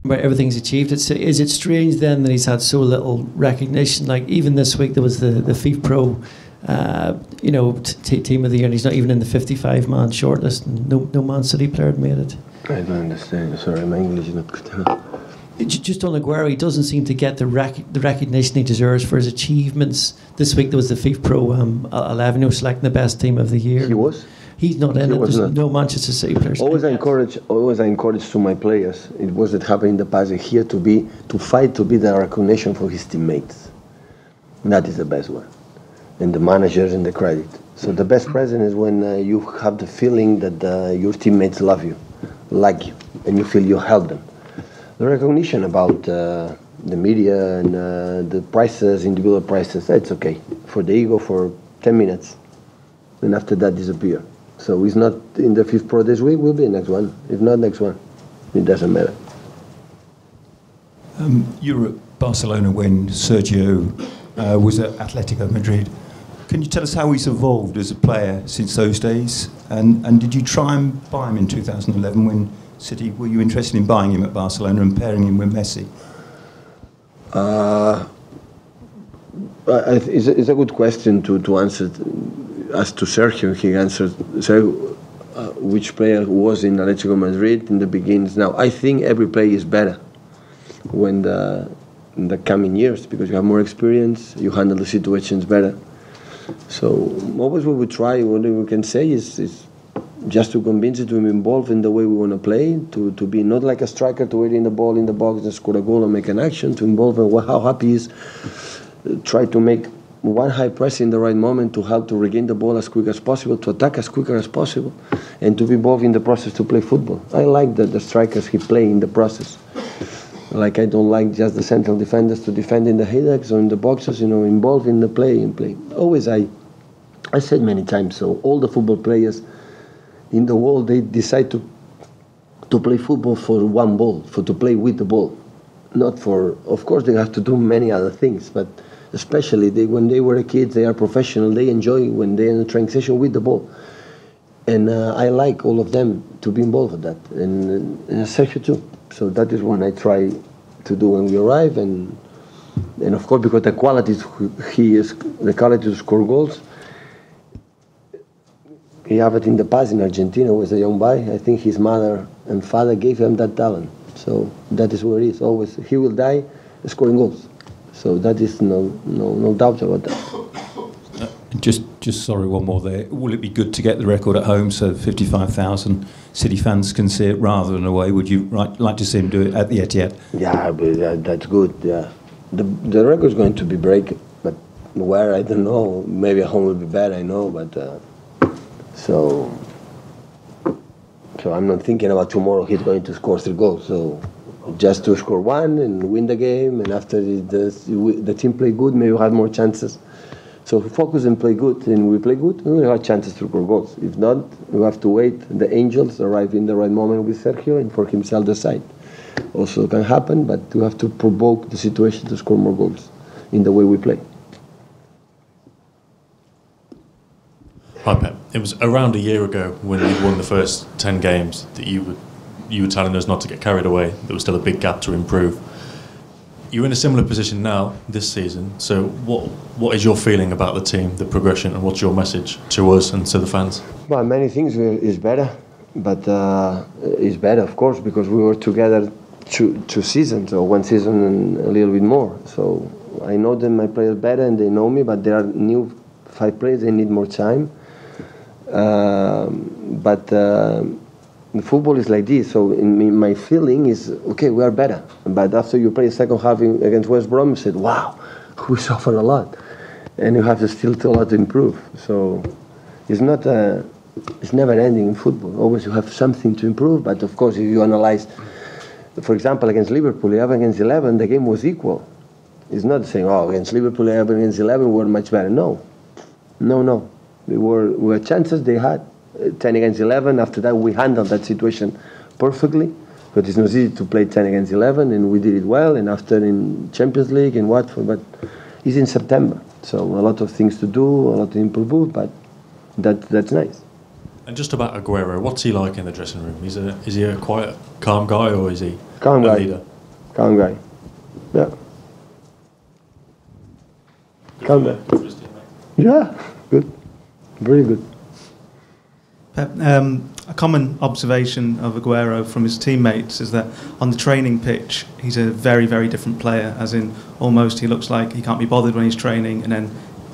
about everything he's achieved. Is it strange then that he's had so little recognition? Like even this week there was the FIFA Pro team of the year, and he's not even in the 55-man shortlist, and no Man City player had made it. I don't understand. Sorry, my English is not good enough. Just on Aguero, he doesn't seem to get the recognition he deserves for his achievements. This week there was the FIFA Pro 11, selecting the best team of the year. He was? He's not in it. There's no Manchester City players. Always I encourage to my players. It was that happened in the past here to fight to be the recognition for his teammates. That is the best one, and the managers and the credit. So the best present is when you have the feeling that your teammates love you, like you, and you feel you help them. The recognition about the media and the prices, individual prices, that's okay for the ego for 10 minutes, and after that disappear. So he's not in the FIFA Pro this week, will be the next one. If not, next one. It doesn't matter. You were at Barcelona when Sergio was at Atletico Madrid. Can you tell us how he's evolved as a player since those days? And did you try and buy him in 2011 when City, were you interested in buying him at Barcelona and pairing him with Messi? It's a good question to answer. As to Sergio, he answered which player was in Atletico Madrid in the beginnings. Now, I think every player is better when in the coming years, because you have more experience, you handle the situations better. So always what we try, what we can say is just to convince you to be involved in the way we want to play, to be not like a striker to wait in the ball in the box and score a goal and make an action, to involve in how happy he is, try to make one high press in the right moment to help to regain the ball as quick as possible, to attack as quicker as possible, and to be involved in the process to play football. I like the strikers he play in the process. Like I don't like just the central defenders to defend in the headers or in the boxes, involved in the play. Always I said many times, so all the football players in the world, they decide to play football for one ball, to play with the ball. Not for, of course they have to do many other things, but especially when they were kids, they are professional, they enjoy when they're in a training session with the ball. And I like all of them to be involved with that, and Sergio too. So that is what I try to do when we arrive, and of course because the quality to score goals, he have it in the past in Argentina was a young boy. I think his mother and father gave him that talent. So that is where he is. Always he will die scoring goals. So that is no doubt about that. Just sorry, one more there. Will it be good to get the record at home so 55,000 City fans can see it rather than away? Would you like to see him do it at the Etihad? Yeah, but that's good. Yeah, the record is going to be break, but where I don't know. Maybe at home will be better. I know, but so I'm not thinking about tomorrow. He's going to score 3 goals. So just to score 1 and win the game, and after the team play good, maybe we'll have more chances. So focus and play good, and we play good, we will have chances to score goals. If not, we have to wait. The angels arrive in the right moment with Sergio, and for himself decide. Also can happen, but we have to provoke the situation to score more goals in the way we play. Hi Pep. It was around a year ago when you won the first 10 games that you were telling us not to get carried away. There was still a big gap to improve. You're in a similar position now this season. So what is your feeling about the team, the progression, and what's your message to us and to the fans? Well, many things is better, but it's better of course because we were together two seasons or 1 season and a little bit more. So I know them, my players better, and they know me, but there are new 5 players. They need more time. The football is like this, so my feeling is, okay, we are better. But after you play the second half against West Brom, you said, wow, we suffer a lot. And you have to still a lot to improve. So it's never ending in football. Always you have something to improve, but of course if you analyze, for example, against Liverpool, 11 against 11, the game was equal. It's not saying, oh, against Liverpool, 11 against 11, we were much better. No. We were chances they had. 10 against 11. After that, we handled that situation perfectly. But it's not easy to play 10 against 11, and we did it well. And after in Champions League and Watford, but it's in September, so a lot of things to do, a lot to improve. But that's nice. And just about Aguero, what's he like in the dressing room? Is he a quiet, calm guy, or is he calm a guy? leader? Calm guy. Yeah. Calm guy. Yeah, good. Very good. Pep, a common observation of Aguero from his teammates is that on the training pitch, he's a very, very different player, as in almost he looks like he can't be bothered when he's training, and then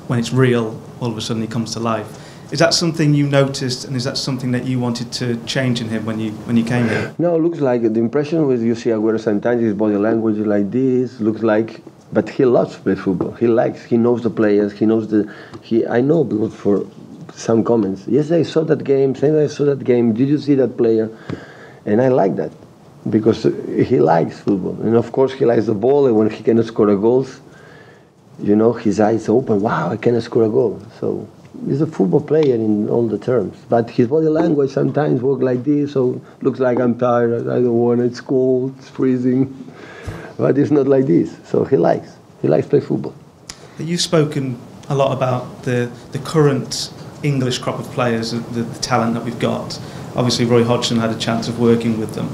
when it's real, all of a sudden he comes to life. Is that something you noticed, and is that something that you wanted to change in him when you came here? No, it looks like the impression was you see Aguero sometimes his body language is like this, looks like, but he loves to play football. He knows the players, I know because for some comments, yes, I saw that game, did you see that player? And I like that because he likes football, and of course he likes the ball, and when he cannot score a goals, you know, his eyes open, wow, I cannot score a goal. So he's a football player in all the terms, but his body language sometimes works like this, so looks like I'm tired, I don't want it, it's cold, it's freezing, but it's not like this. So he likes to play football. You've spoken a lot about the current English crop of players, the talent that we've got. Obviously, Roy Hodgson had a chance of working with them.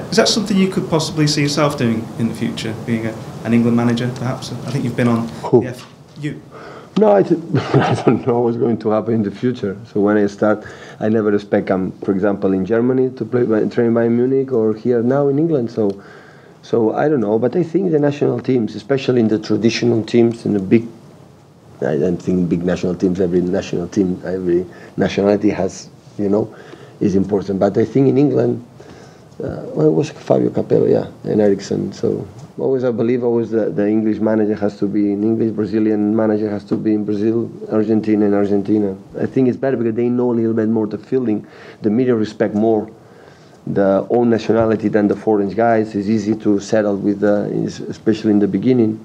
Is that something you could possibly see yourself doing in the future, being an England manager, perhaps? I think you've been on you. No, I don't know what's going to happen in the future. So when I start, I never expect for example, in Germany to train by Munich, or here now in England. So I don't know, but I think the national teams, especially in the traditional teams, in the big, I don't think big national teams, every nationality has, you know, is important. But I think in England, it was Fabio Capello, and Ericsson. So I believe the English manager has to be in English, Brazilian manager has to be in Brazil, Argentina in Argentina. I think it's better because they know a little bit more the feeling. The media respect more the own nationality than the foreign guys. It's easy to settle with, especially in the beginning.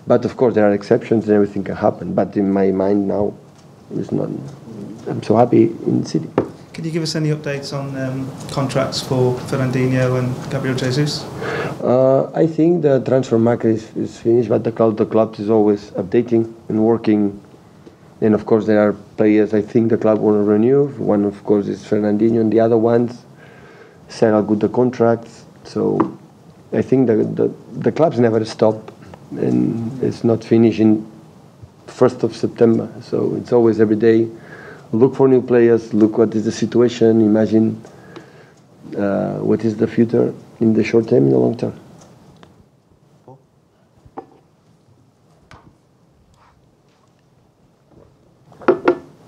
But of course there are exceptions and everything can happen. But in my mind now, it's not. I'm so happy in the city. Can you give us any updates on contracts for Fernandinho and Gabriel Jesus? I think the transfer market is finished, but the club is always updating and working. And of course there are players I think the club want to renew. One of course is Fernandinho, and the other ones settle good the contracts. So I think the clubs never stop, and it's not finishing 1st of September. So it's always every day. Look for new players, look what is the situation, imagine what is the future in the short term, in the long term.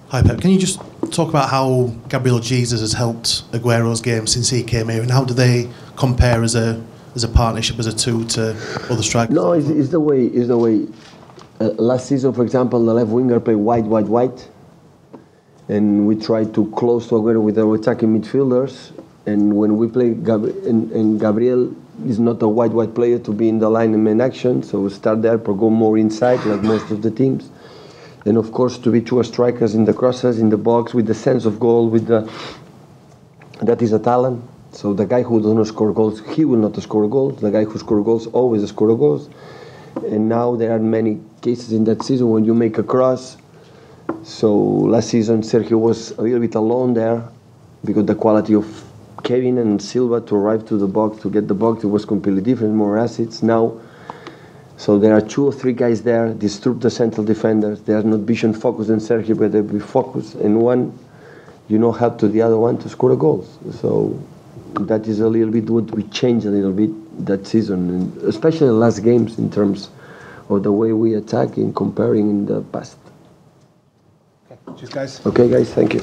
Hi Pep, can you just talk about how Gabriel Jesus has helped Aguero's game since he came here, and how do they compare as a partnership, as a two to other strikers? No, it's the way. Last season, for example, the left winger played wide. And we try to close to Aguero with our attacking midfielders. And when we play, Gabriel is not a wide player to be in the line and main action, so we start there, go more inside, like most of the teams. And of course, to be two strikers in the crosses, in the box, with the sense of goal, that is a talent. So the guy who does not score goals, he will not score goals. The guy who scores goals always scores goals. And now there are many cases in that season when you make a cross. So last season Sergio was a little bit alone there because the quality of Kevin and Silva to arrive to the box, to get the box, it was completely different, more assets now. So there are 2 or 3 guys there, disturb the central defenders. They are not vision focused on Sergio, but they be focused, and one, help to the other one to score the goals. So that is a little bit what we changed a little bit that season, and especially the last games in terms of the way we attack in comparing in the past. Cheers, guys. Okay, guys, thank you.